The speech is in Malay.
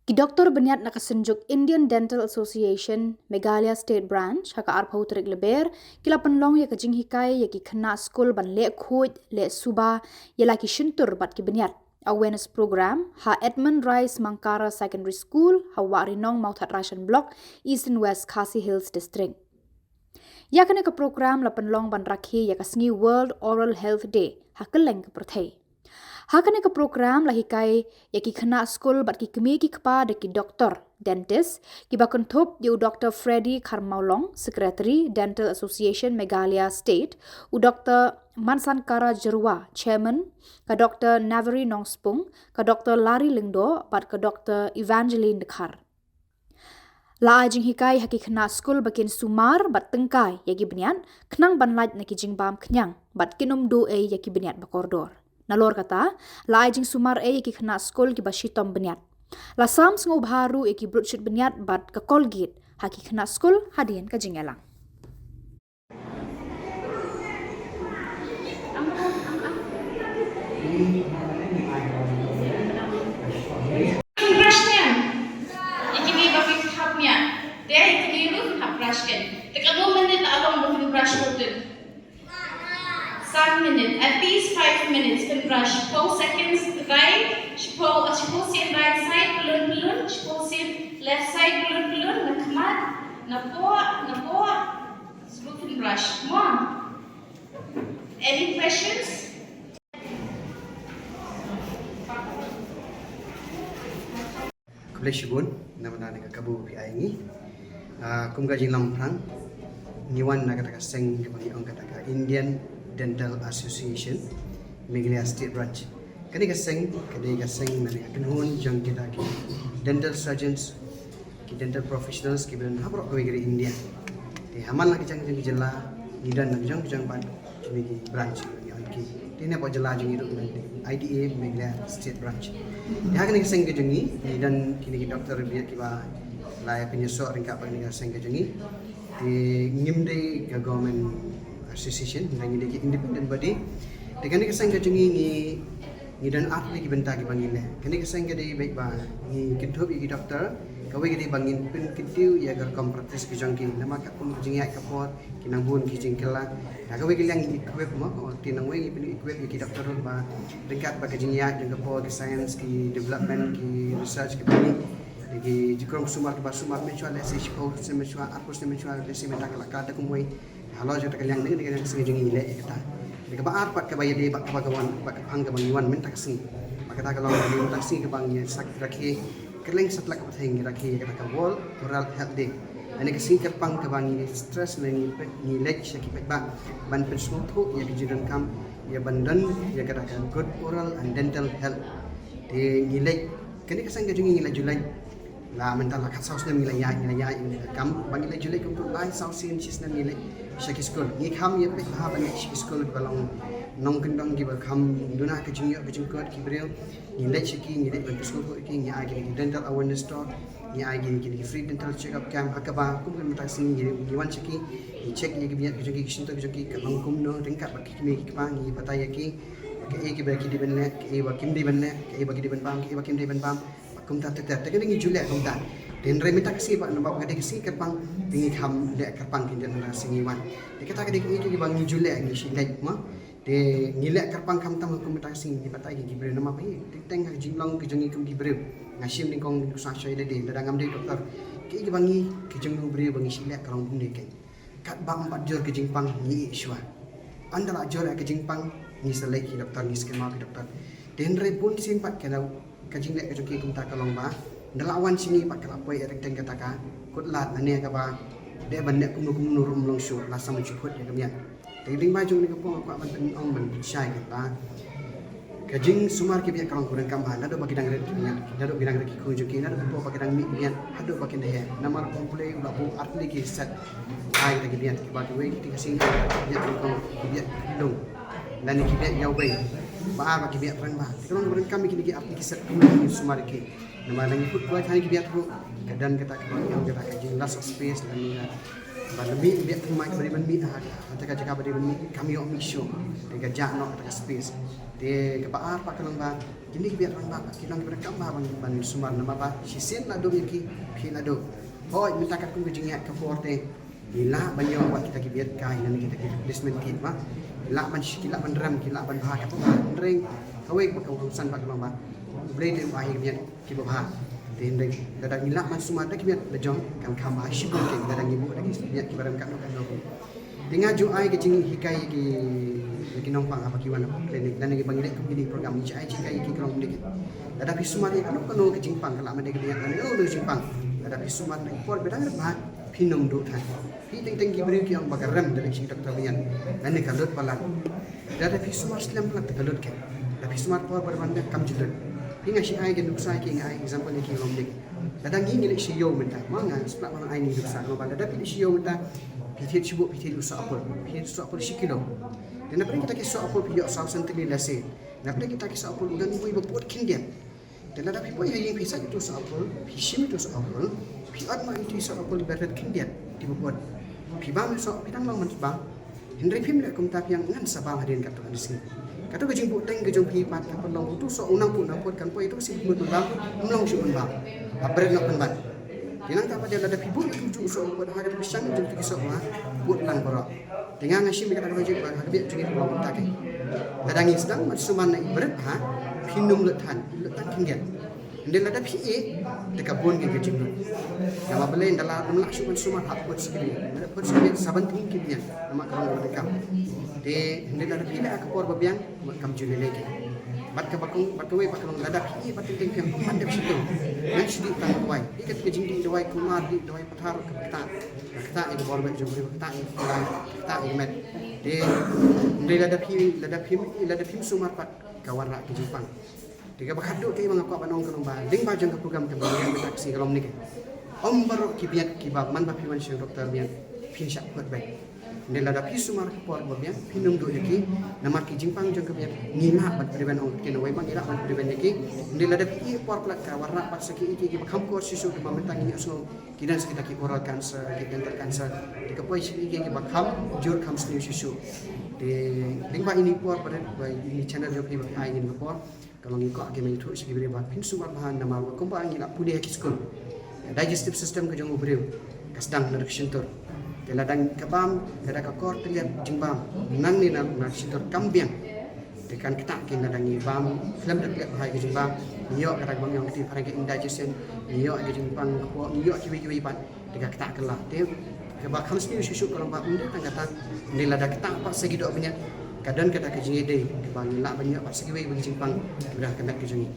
Ki Dr. Beniat nakasenjuk Indian Dental Association Meghalaya State Branch haka arpau terik leber kila penlong ya kajing hikai ya ki kena skul ban le khoj le suba ya laki shintur bat ki Beniat awareness program ha Edmund Rice Mangkara Secondary School ha Warinong Mauthat Ration Block East and West Khasi Hills District. Ya kena ke program la penlong ban rakhi ya kasngi World Oral Health Day ha keleng ke perthai. Hakane ke program lah hikai ya ki kena skul bat ki kemi ki kepa de ki doktor dentist ki bakon thop yu Dr. Freddy Karmaulong Secretary Dental Association Meghalaya State u Dr. Mansankara Jerwa Chairman ka Dr. Navari Nongspung ka Dr. Lari Lingdo bat ka Dr. Evangeline Dekhar. La jing hikai haki kena skul bakin sumar bat tengkai ya ki Beniat kenang banlaj na ki jingbam kenyang bat kinum do e ya ki Beniat bakordor. Nalor kata, la jing sumar ki kena skol ki bashitom Beniat. La sam sengo baru ki brutshit Beniat bat ke Colgate, haki kena skol hadian ka jingelang. Brushnya, ini bagi hapnya, dia ini lu hap brushkan. Tekadu menit awam bagi brush itu. 7 minutes, at least 5 minutes can brush. 4 seconds right, 4 side right side, pelun, 4 left side, pelun, nakmat, napo, slow can brush. Come on. Any questions? Kubleshigun, nama-nama kabu PI ini. Kum gajing lamprang, niwan nakataka seng kebagi orang kataka Indian Dental Association Meghalaya State Branch. Kani kaseng nani akenhun jang kita ki dental surgeons ki dental professionals ki ben habrok ko giri India. Te haman nak jang jela nidan nak jang ban ki branch ki. Tine po jela jang itu IDA Meghalaya State Branch. Ya kani kaseng ke jangi nidan kini ki doktor biar ki ba lai penyesok ringkap ni kaseng ke jangi. Te ngimde ke government association dengan ini independent body dengan kesang kejungi ni dan ahli ki benta ki bangin kini kesang kedi baik ba ni kithop ki doktor kawai kedi bangin pin kitiu ya gar kompraktis ki jangki nama ka pun jingi ai kapor ki nambun ki jingkela na kawai ki lang equip mo ko tinang wei pin equip ki doktor ba dekat ba ki jingi ai jang kapor ki science ki development ki research ki bani ki jikrong sumar ki ba sumar me chwa le se shpo se me chwa apus se me chwa le se me tak la ka ta kumoi halo jota kalian ni dengan sengaja ngile kata dekat baar pat ke bayar dia bak kawan bak hang ke bangiwan men taksi kata kalau di taksi ke bang sak rakhi keleng setlak ke thing rakhi kata ka wall oral health day ani ke sing kerpang ke bang stress ni lek syaki ba ban pen smotho ya dijidan kam ya bandan ya kata good oral and dental health di ngilek kini kesang ke jungi ngilek julai la mental la kat saus nem ngilek ya kam bang ngilek julai kum tu lai saus sin sis nem ngilek syaki skul ni kam ya pe ha bang syaki skul balong nong kendong gi ba kam duna ke jungi ke jungkot ki bril ngilek syaki ngilek ban skul ko ki ngi agi dental awareness talk ni agi ki free dental check up camp hakaba kum kan mata sing ngi wan syaki ni check ye ki biat ke jungi ki sinto ke jungi ke long kum no ringkat ba ki mi ki pa ngi pataya ki ke bagi di benle ke wakim di benle ke bagi di benpam ke wakim di benpam kum ta ta ta ngi julek kum ta den re minta kasi ba nambak kadi kasi kerpang tingi kham le kerpang kin den singi wan de kata kadi ki bang ngi julek ngi silek ma de ngi le kerpang kham tam kum ta sing di patai gi bre nama pi teng ha jinglong ki jongi kum gi bre ngasim ni kong sa shoy de ngam de doktor ki bang ngi ki jong bre bang silek karong kum de ke kat bang pat jor ki jingpang ngi shwa andala jor ki jingpang ni selek ki doktor ni skema ki doktor den re pun sin pat kana kajing lek kajong ki kum ta kalong ba ndalawan sini pat kala poi erek teng kata ka kut lat ane ka ba de ban nek kum nurum long shu la sam chu khut ya kamya te ding ba jong ni ka po ka ban pen ong ban shai ka ta kajing sumar ki biak kalong kurang kam ana do bagi dang rek ki na do bidang rek ki ku ju ki na do po bagi dang mi bian hado bagi de namar ko play ula bu atli ki set ai ta ki bian ki ba ki we ki sing ya ko ki biak dong dan ki biak yau bai ba ba ki biak prang ba kalong kurang kam ki atli ki set ku sumar ki nama lagi put buat hari biar tu kedan kita yang kita kaji last space dan ban lebih biar terima beri ban mi kata jaga beri ban mi kami ok mi show de gajak nok kata space de ke baar pak kelong ba kini biar orang ba kilang berekam ba ban sumar nama ba sisen la do ki phi la do hoi minta kat ku jingat ke forte ila banyo buat kita kibiat kai nan kita placement kit ba ila ban kila ban ram kila ban bah ka ba ring kawai ba kau san ba kelong ba boleh de ba hi biat ki ba Then kadang nilak man semua ada kibiat lejong kan kama syibuk ke kadang ibu lagi biat kibaram kan kan. Dengar jo ai ke jing hikai ki nompang apa kiwan klinik dan lagi bangilek ke program ni ai hikai ki krong dik. Ada pi semua ni kan ke jingpang kalau ada kibiat kan lo jingpang. Ada pi semua ni por bedang ba pinum do than. Pi teng ki beri ki yang bagaram dari sing doktor bian. Dan ni kalut palat. Ada pi semua Islam palat kalut ke. Ada pi semua por berbanda kam judut. Hingga si ai gen duksa ki ngai example ni ki lomdik dadang gi ngilik si yo menta manga seplak mana ai ni duksa no banda dapat si yo menta pitit sibuk pitit usa apol pitit usa apol si kilo dan apa kita kisah apol piyo saw sentili lase apa kita kisah apol udan bui bepot kindian dan ada pipo yang bisa itu usa apol pisim itu usa apol piat ma itu usa apol ibarat kindian di bepot pibam so pidang lang mentibang hendri pim lek kum tap yang ngan sabang hadin kat di sini kata ke jingbu teng ke jong pipat ke pelong tu so unang pun napot kan po itu si betul bang unang si pun bang abret nak pun bang dinang tak pada ada pibu tu so pada hari pisang jong tu kisah mah buat lang borok dengan nasi mereka tak wajib pada biar jengit pelong tak ke kadang sedang suman nak ibret ha pinum letan kinggan ndel ada pi dekat bon ke jingbu nama belen dalam nak suman suman hak buat sekali ada pun sekali saban tinggi nama kalau dekat de ndel ada pi nak por babiang kam jule lagi bat ke bakung bat ke we bakung lada pi bat ting yang pandai situ nan sidi tang wai ikat ke jingdi dawai kumar di dawai pathar ke kita itu bor bet jumri kita imet de ndel ada pi sumar pat kawan rak ke Jepang tiga bakaduk ke mangakak banong ke lomba ding bajang ke program ke bagian betaksi kalau ni ke om baru kibiat kibab man bapi man syur doktor bian pin syak buat baik ndel ada pi sumar por babian pinum do yaki nama ki jingpang jang ke bian ngila bat priban ong kena wai mang ngila bat priban yaki ndel ada pi por plak ka warna pat seki iki bakam ko sisu ke mamentang ini asno kidan sekitar ki oral cancer ki dental cancer di kapoi seki iki bakam jur kam sni sisu de ding ba ini por pada ini channel job ni ai ini por kalau ngikok ke mentu segi beri bat pin sumar bahan nama kompa ngila pudi ki skul digestive system ke jong ubreu kasdang nak sentur keladang kebam kada kakor terlihat jengbam nang ni nak sentur kambiang tekan ketak ke ladang bam film dak lihat bahai ke jengbam iyo kada bang yang ti parang ke indigestion iyo ke jengbam ko iyo kiwi pat dekat ketak kelah te ke bakam sini susu kalau bang unde tang kata ni lada ketak pak segi dok banyak kadang kata ke jingi de ke bang la banyak pak segi we bang jengbam dah kena ke jingi